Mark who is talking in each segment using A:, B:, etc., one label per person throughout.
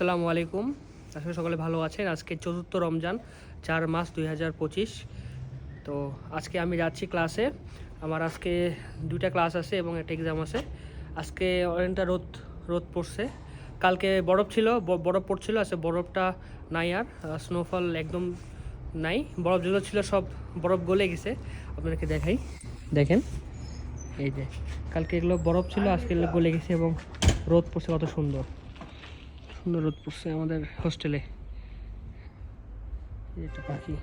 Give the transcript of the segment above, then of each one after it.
A: আসসালামু আলাইকুম। আসলে সকলে ভালো আছেন। আজকে চতুর্থ রমজান 4 মার্চ 2025। তো আজকে আমি যাচ্ছি ক্লাসে। আমার আজকে 2টা ক্লাস আছে এবং একটা এক্সাম আছে। আজকে অনেকটা রোদ পড়ছে। কালকে বরফ ছিল, বরফ পড়ছিল। আজকে বরফটা নাই, আর স্নোফল একদম নাই। বরফ যেগুলো ছিল সব বরফ গলে গেছে। আপনাদেরকে দেখাই, দেখেন এই যে কালকে এগুলো বরফ ছিল, আজকে এগুলো গলে গেছে এবং রোদ পড়ছে। কত সুন্দর সুন্দর রোদ পড়ছে আমাদের হোস্টেলে। একটা পাখি।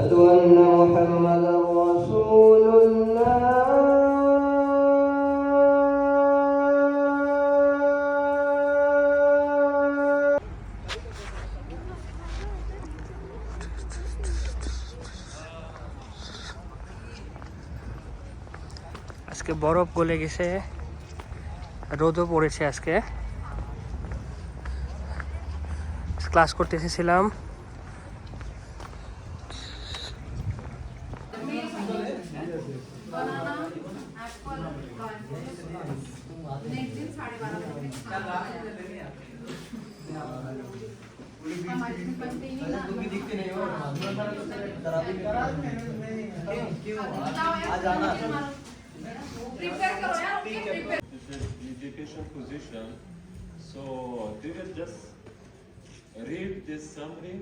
B: أشهد أن محمدا رسول الله
A: আজকে বরফ গলে গেছে, রোদও পড়েছে। আজকে ক্লাস করতে এসেছিলাম।
C: This is education position. So they will just read this summary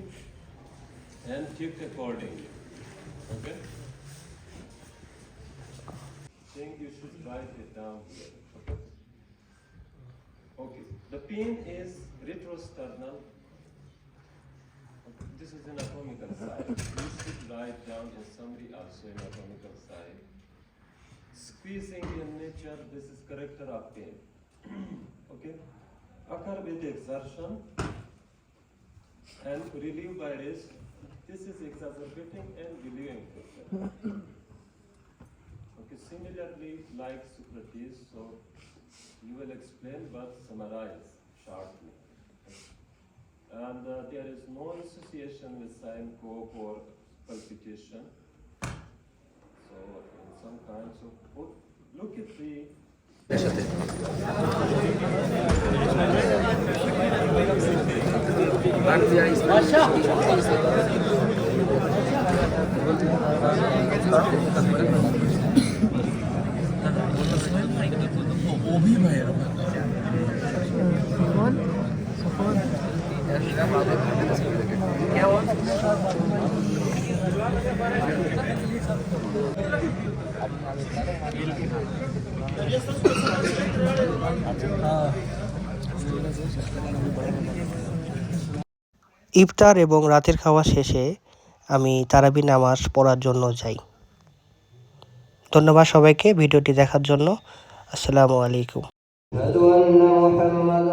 C: and tick accordingly. Okay? Think you should write it down here. Okay? Okay. The pin is retrosternal. Okay. This is anatomical side. You should write down in summary also anatomical side. Squeezing in nature, this is character of pain. Okay? Occur with exertion and relieve by rest. This is exacerbating and relieving pressure. Okay, similarly like Socrates, so you will explain but summarize shortly. And there is no association with syncope or palpitation. So in some kinds of look at the
D: ইফতার এবং রাতের খাওয়া শেষে আমি তারাবি নামাজ পড়ার জন্য যাই। ধন্যবাদ সবাইকে ভিডিওটি দেখার জন্য। আসসালামু আলাইকুম।
B: أشهد أن محمدا